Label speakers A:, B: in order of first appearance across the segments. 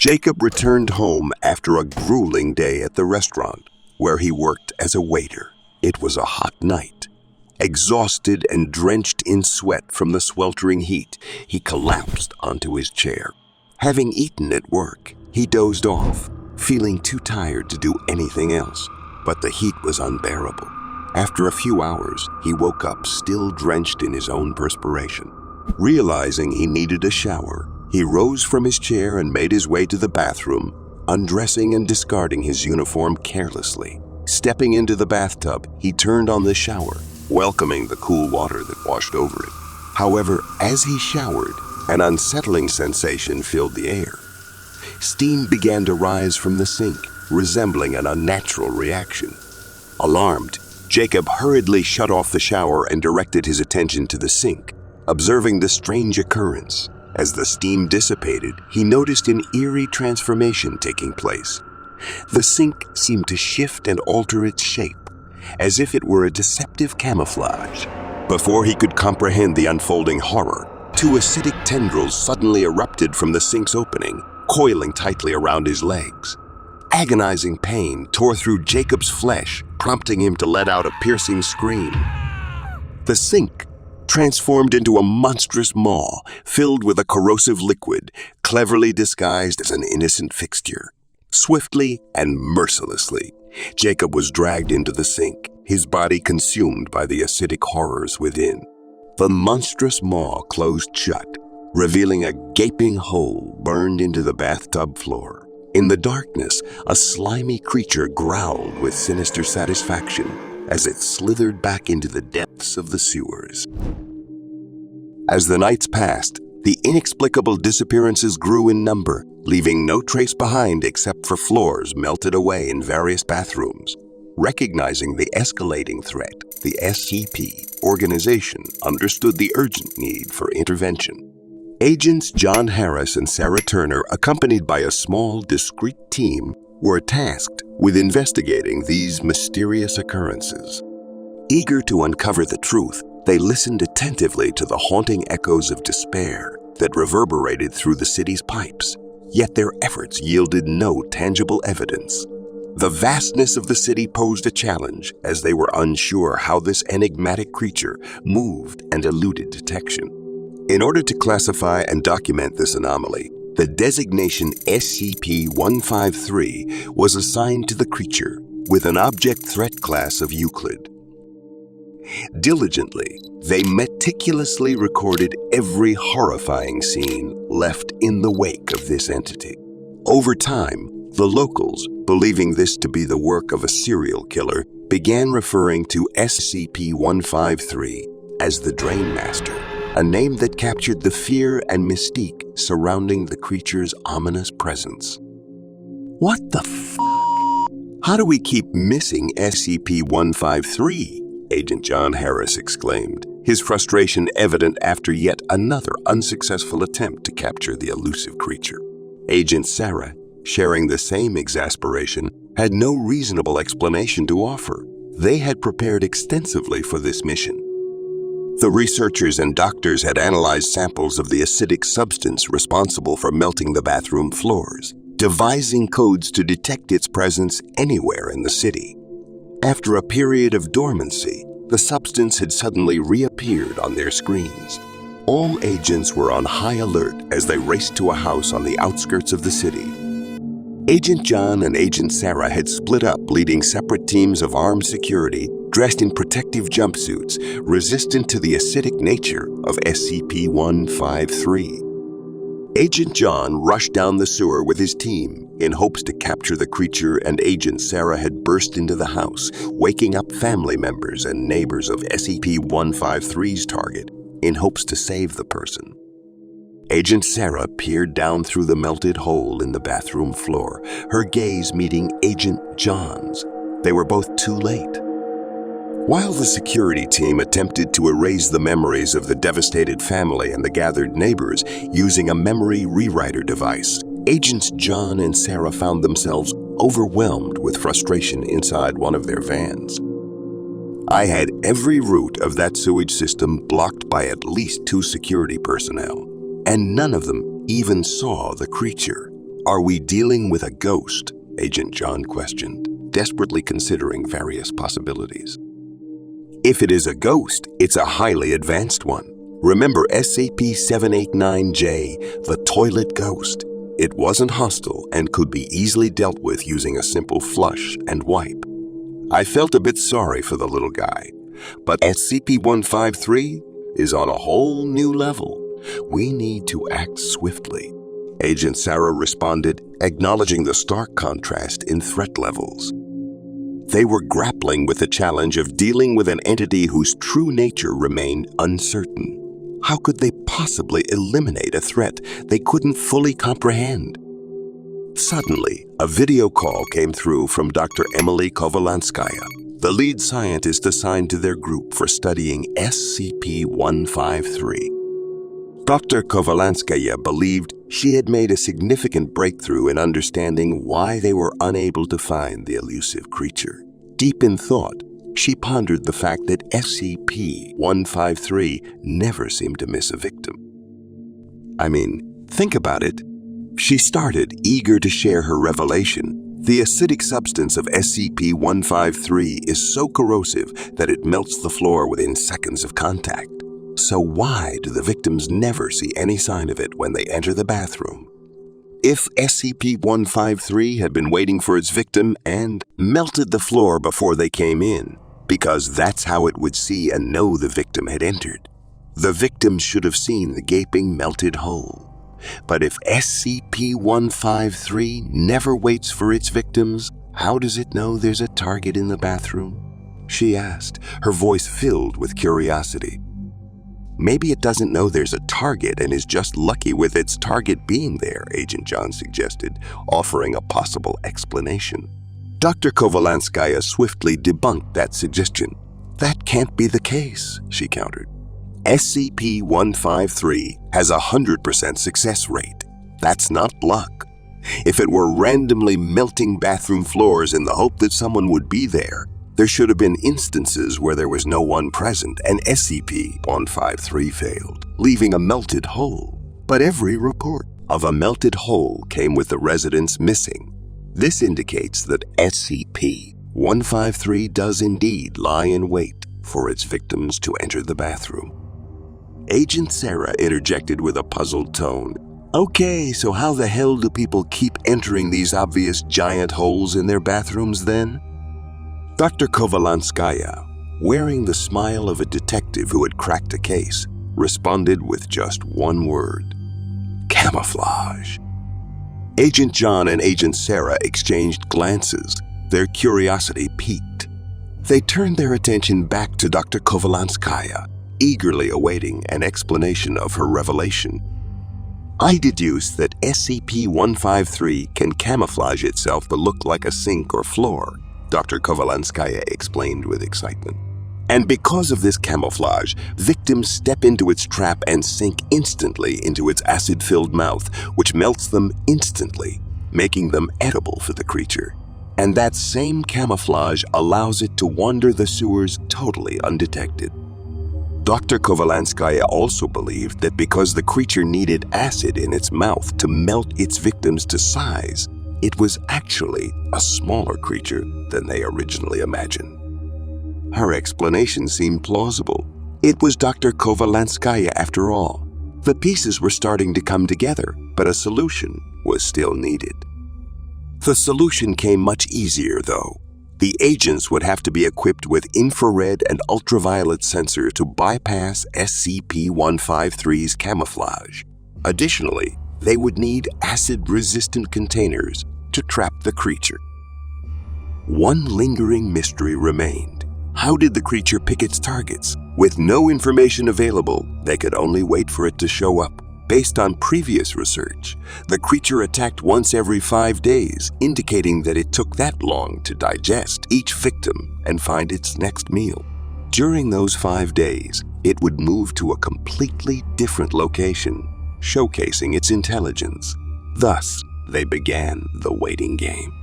A: Jacob returned home after a grueling day at the restaurant, where he worked as a waiter. It was a hot night. Exhausted and drenched in sweat from the sweltering heat, he collapsed onto his chair. Having eaten at work, he dozed off, feeling too tired to do anything else. But the heat was unbearable. After a few hours, he woke up still drenched in his own perspiration. Realizing he needed a shower, he rose from his chair and made his way to the bathroom, undressing and discarding his uniform carelessly. Stepping into the bathtub, he turned on the shower, welcoming the cool water that washed over him. However, as he showered, an unsettling sensation filled the air. Steam began to rise from the sink, resembling an unnatural reaction. Alarmed, Jacob hurriedly shut off the shower and directed his attention to the sink, observing the strange occurrence. As the steam dissipated, he noticed an eerie transformation taking place. The sink seemed to shift and alter its shape, as if it were a deceptive camouflage. Before he could comprehend the unfolding horror, two acidic tendrils suddenly erupted from the sink's opening, coiling tightly around his legs. Agonizing pain tore through Jacob's flesh, prompting him to let out a piercing scream. The sink transformed into a monstrous maw filled with a corrosive liquid, cleverly disguised as an innocent fixture. Swiftly and mercilessly, Jacob was dragged into the sink, his body consumed by the acidic horrors within. The monstrous maw closed shut, revealing a gaping hole burned into the bathtub floor. In the darkness, a slimy creature growled with sinister satisfaction as it slithered back into the depths of the sewers. As the nights passed, the inexplicable disappearances grew in number, leaving no trace behind except for floors melted away in various bathrooms. Recognizing the escalating threat, the SCP organization understood the urgent need for intervention. Agents John Harris and Sarah Turner, accompanied by a small, discreet team, were tasked with investigating these mysterious occurrences. Eager to uncover the truth, they listened attentively to the haunting echoes of despair that reverberated through the city's pipes, yet their efforts yielded no tangible evidence. The vastness of the city posed a challenge, as they were unsure how this enigmatic creature moved and eluded detection. In order to classify and document this anomaly, the designation SCP-153 was assigned to the creature with an object threat class of Euclid. Diligently, they meticulously recorded every horrifying scene left in the wake of this entity. Over time, the locals, believing this to be the work of a serial killer, began referring to SCP-153 as the Drain Master, a name that captured the fear and mystique surrounding the creature's ominous presence. What the f***? How do we keep missing SCP-153? Agent John Harris exclaimed, his frustration evident after yet another unsuccessful attempt to capture the elusive creature. Agent Sarah, sharing the same exasperation, had no reasonable explanation to offer. They had prepared extensively for this mission. The researchers and doctors had analyzed samples of the acidic substance responsible for melting the bathroom floors, devising codes to detect its presence anywhere in the city. After a period of dormancy, the substance had suddenly reappeared on their screens. All agents were on high alert as they raced to a house on the outskirts of the city. Agent John and Agent Sarah had split up, leading separate teams of armed security dressed in protective jumpsuits, resistant to the acidic nature of SCP-153. Agent John rushed down the sewer with his team in hopes to capture the creature, and Agent Sarah had burst into the house, waking up family members and neighbors of SCP-153's target in hopes to save the person. Agent Sarah peered down through the melted hole in the bathroom floor, her gaze meeting Agent John's. They were both too late. While the security team attempted to erase the memories of the devastated family and the gathered neighbors using a memory rewriter device, Agents John and Sarah found themselves overwhelmed with frustration inside one of their vans. I had every route of that sewage system blocked by at least 2 security personnel, and none of them even saw the creature, Are we dealing with a ghost? Agent John questioned, desperately considering various possibilities. If it is a ghost, it's a highly advanced one. Remember SCP-789J, the toilet ghost. It wasn't hostile and could be easily dealt with using a simple flush and wipe. I felt a bit sorry for the little guy, but SCP-153 is on a whole new level. We need to act swiftly. Agent Sarah responded, acknowledging the stark contrast in threat levels. They were grappling with the challenge of dealing with an entity whose true nature remained uncertain. How could they possibly eliminate a threat they couldn't fully comprehend? Suddenly, a video call came through from Dr. Emily Kovalanskaya, the lead scientist assigned to their group for studying SCP-153. Dr. Kovalanskaya believed she had made a significant breakthrough in understanding why they were unable to find the elusive creature. Deep in thought, she pondered the fact that SCP-153 never seemed to miss a victim. Think about it. She started, eager to share her revelation. The acidic substance of SCP-153 is so corrosive that it melts the floor within seconds of contact. So why do the victims never see any sign of it when they enter the bathroom? If SCP-153 had been waiting for its victim and melted the floor before they came in, because that's how it would see and know the victim had entered, the victim should have seen the gaping melted hole. But if SCP-153 never waits for its victims, how does it know there's a target in the bathroom? She asked, her voice filled with curiosity. Maybe it doesn't know there's a target and is just lucky with its target being there, Agent John suggested, offering a possible explanation. Dr. Kovalanskaya swiftly debunked that suggestion. That can't be the case, she countered. SCP-153 has a 100% success rate. That's not luck. If it were randomly melting bathroom floors in the hope that someone would be there, there should have been instances where there was no one present and SCP-153 failed, leaving a melted hole. But every report of a melted hole came with the residents missing. This indicates that SCP-153 does indeed lie in wait for its victims to enter the bathroom. Agent Sarah interjected with a puzzled tone. Okay, so how the hell do people keep entering these obvious giant holes in their bathrooms then? Dr. Kovalanskaya, wearing the smile of a detective who had cracked a case, responded with just one word: camouflage. Agent John and Agent Sarah exchanged glances. Their curiosity piqued. They turned their attention back to Dr. Kovalanskaya, eagerly awaiting an explanation of her revelation. I deduce that SCP-153 can camouflage itself to look like a sink or floor, Dr. Kovalanskaya explained with excitement. And because of this camouflage, victims step into its trap and sink instantly into its acid-filled mouth, which melts them instantly, making them edible for the creature. And that same camouflage allows it to wander the sewers totally undetected. Dr. Kovalanskaya also believed that because the creature needed acid in its mouth to melt its victims to size, it was actually a smaller creature than they originally imagined. Her explanation seemed plausible. It was Dr. Kovalanskaya after all. The pieces were starting to come together, but a solution was still needed. The solution came much easier, though. The agents would have to be equipped with infrared and ultraviolet sensors to bypass SCP-153's camouflage. Additionally, they would need acid-resistant containers to trap the creature. One lingering mystery remained. How did the creature pick its targets? With no information available, they could only wait for it to show up. Based on previous research, the creature attacked once every 5 days, indicating that it took that long to digest each victim and find its next meal. During those 5 days, it would move to a completely different location, showcasing its intelligence. Thus, they began the waiting game.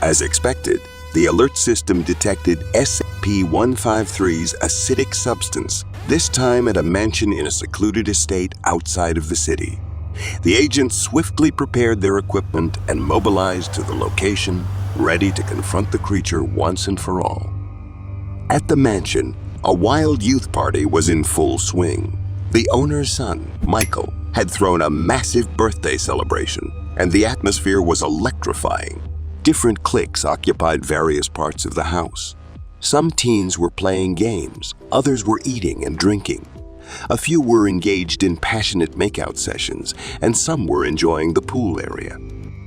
A: As expected, the alert system detected SCP-153's acidic substance, this time at a mansion in a secluded estate outside of the city. The agents swiftly prepared their equipment and mobilized to the location, ready to confront the creature once and for all. At the mansion, a wild youth party was in full swing. The owner's son, Michael, had thrown a massive birthday celebration, and the atmosphere was electrifying. Different cliques occupied various parts of the house. Some teens were playing games, others were eating and drinking. A few were engaged in passionate makeout sessions, and some were enjoying the pool area.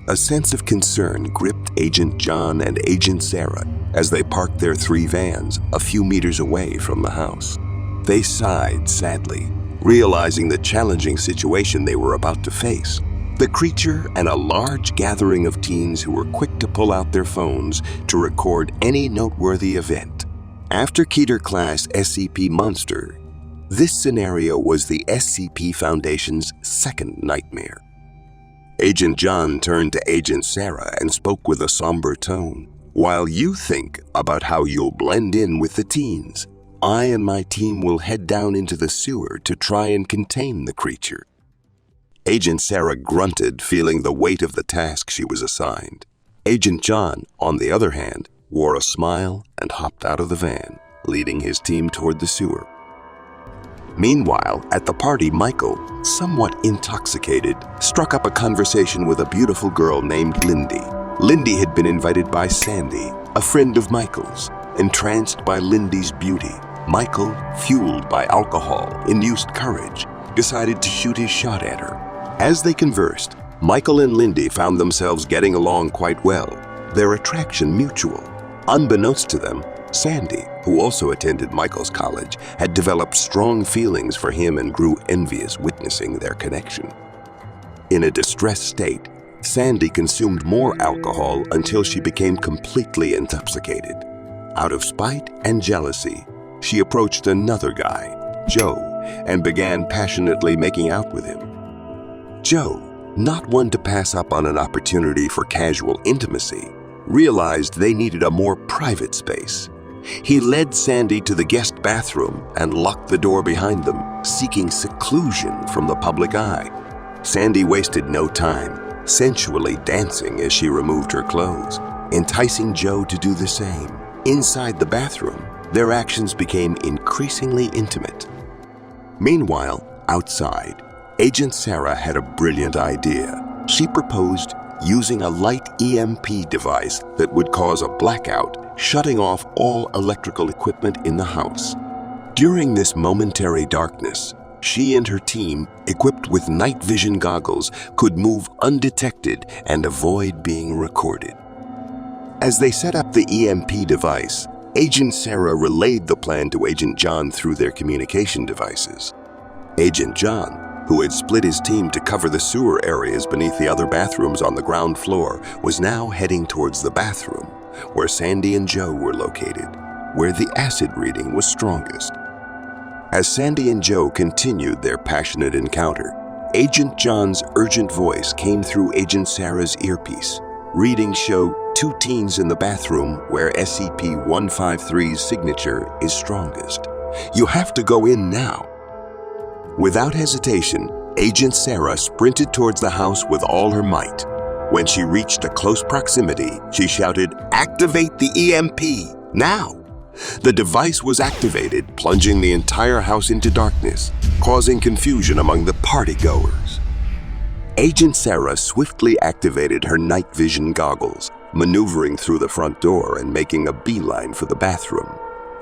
A: A sense of concern gripped Agent John and Agent Sarah as they parked their 3 vans a few meters away from the house. They sighed sadly, realizing the challenging situation they were about to face. The creature and a large gathering of teens who were quick to pull out their phones to record any noteworthy event. After Keter-class SCP Monster, this scenario was the SCP Foundation's second nightmare. Agent John turned to Agent Sarah and spoke with a somber tone. "While you think about how you'll blend in with the teens, I and my team will head down into the sewer to try and contain the creature." Agent Sarah grunted, feeling the weight of the task she was assigned. Agent John, on the other hand, wore a smile and hopped out of the van, leading his team toward the sewer. Meanwhile, at the party, Michael, somewhat intoxicated, struck up a conversation with a beautiful girl named Lindy. Lindy had been invited by Sandy, a friend of Michael's. Entranced by Lindy's beauty, Michael, fueled by alcohol-induced courage, decided to shoot his shot at her. As they conversed, Michael and Lindy found themselves getting along quite well, their attraction mutual. Unbeknownst to them, Sandy, who also attended Michael's college, had developed strong feelings for him and grew envious witnessing their connection. In a distressed state, Sandy consumed more alcohol until she became completely intoxicated. Out of spite and jealousy, she approached another guy, Joe, and began passionately making out with him. Joe, not one to pass up on an opportunity for casual intimacy, realized they needed a more private space. He led Sandy to the guest bathroom and locked the door behind them, seeking seclusion from the public eye. Sandy wasted no time, sensually dancing as she removed her clothes, enticing Joe to do the same. Inside the bathroom, their actions became increasingly intimate. Meanwhile, outside, Agent Sarah had a brilliant idea. She proposed using a light EMP device that would cause a blackout, shutting off all electrical equipment in the house. During this momentary darkness, she and her team, equipped with night vision goggles, could move undetected and avoid being recorded. As they set up the EMP device, Agent Sarah relayed the plan to Agent John through their communication devices. Agent John, who had split his team to cover the sewer areas beneath the other bathrooms on the ground floor, was now heading towards the bathroom, where Sandy and Joe were located, where the acid reading was strongest. As Sandy and Joe continued their passionate encounter, Agent John's urgent voice came through Agent Sarah's earpiece. Readings show 2 teens in the bathroom where SCP-153's signature is strongest. You have to go in now. Without hesitation, Agent Sarah sprinted towards the house with all her might. When she reached a close proximity, she shouted, "Activate the EMP, now!" The device was activated, plunging the entire house into darkness, causing confusion among the partygoers. Agent Sarah swiftly activated her night vision goggles, maneuvering through the front door and making a beeline for the bathroom.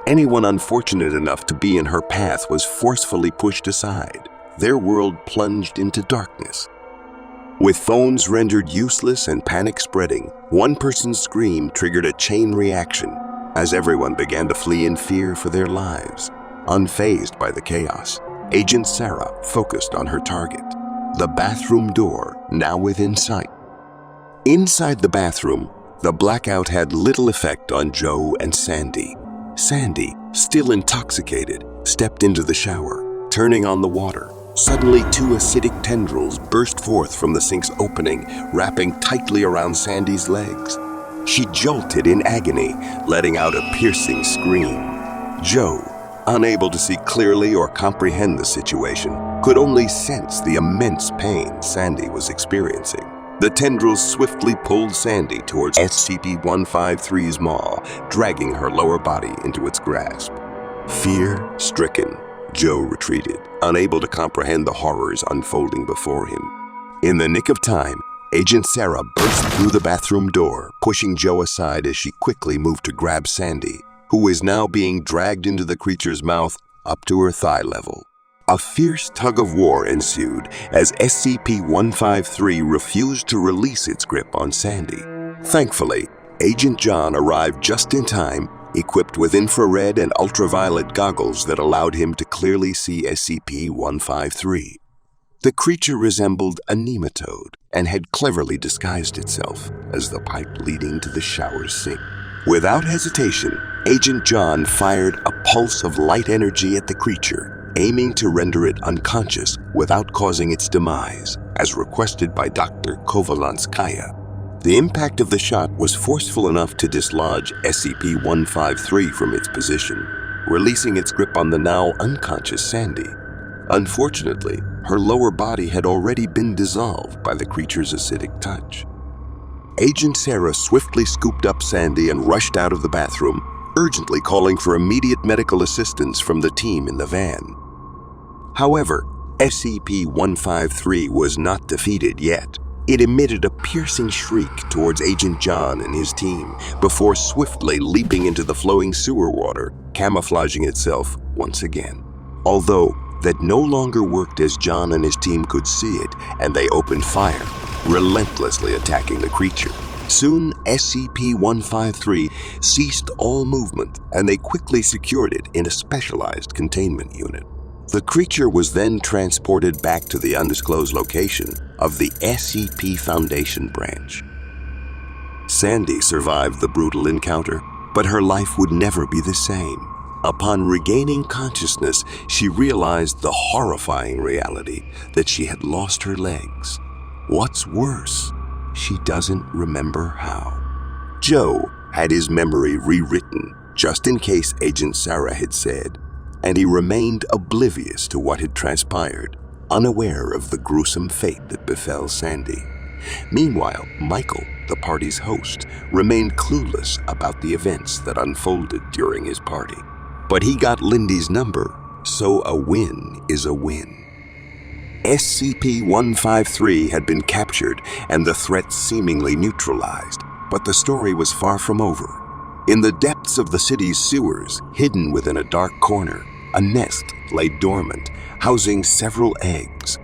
A: Anyone unfortunate enough to be in her path was forcefully pushed aside. Their world plunged into darkness. With phones rendered useless and panic spreading, one person's scream triggered a chain reaction as everyone began to flee in fear for their lives. Unfazed by the chaos, Agent Sarah focused on her target, the bathroom door now within sight. Inside the bathroom, the blackout had little effect on Joe and Sandy. Sandy, still intoxicated, stepped into the shower, turning on the water. Suddenly, 2 acidic tendrils burst forth from the sink's opening, wrapping tightly around Sandy's legs. She jolted in agony, letting out a piercing scream. Joe, unable to see clearly or comprehend the situation, could only sense the immense pain Sandy was experiencing. The tendrils swiftly pulled Sandy towards SCP-153's maw, dragging her lower body into its grasp. Fear-stricken, Joe retreated, unable to comprehend the horrors unfolding before him. In the nick of time, Agent Sarah burst through the bathroom door, pushing Joe aside as she quickly moved to grab Sandy, who is now being dragged into the creature's mouth up to her thigh level. A fierce tug-of-war ensued as SCP-153 refused to release its grip on Sandy. Thankfully, Agent John arrived just in time, equipped with infrared and ultraviolet goggles that allowed him to clearly see SCP-153. The creature resembled a nematode and had cleverly disguised itself as the pipe leading to the shower's sink. Without hesitation, Agent John fired a pulse of light energy at the creature, aiming to render it unconscious without causing its demise, as requested by Dr. Kovalanskaya. The impact of the shot was forceful enough to dislodge SCP-153 from its position, releasing its grip on the now unconscious Sandy. Unfortunately, her lower body had already been dissolved by the creature's acidic touch. Agent Sarah swiftly scooped up Sandy and rushed out of the bathroom, urgently calling for immediate medical assistance from the team in the van. However, SCP-153 was not defeated yet. It emitted a piercing shriek towards Agent John and his team before swiftly leaping into the flowing sewer water, camouflaging itself once again. Although that no longer worked as John and his team could see it, and they opened fire, relentlessly attacking the creature. Soon, SCP-153 ceased all movement, and they quickly secured it in a specialized containment unit. The creature was then transported back to the undisclosed location of the SCP Foundation branch. Sandy survived the brutal encounter, but her life would never be the same. Upon regaining consciousness, she realized the horrifying reality that she had lost her legs. What's worse, she doesn't remember how. Joe had his memory rewritten, just in case Agent Sarah had said, and he remained oblivious to what had transpired, unaware of the gruesome fate that befell Sandy. Meanwhile, Michael, the party's host, remained clueless about the events that unfolded during his party. But he got Lindy's number, so a win is a win. SCP-153 had been captured and the threat seemingly neutralized, but the story was far from over. In the depths of the city's sewers, hidden within a dark corner, a nest lay dormant, housing several eggs.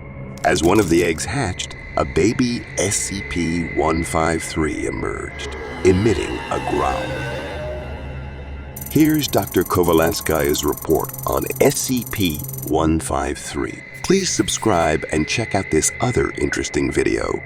A: As one of the eggs hatched, a baby SCP-153 emerged, emitting a growl. Here's Dr. Kovalanskaya's report on SCP-153. Please subscribe and check out this other interesting video.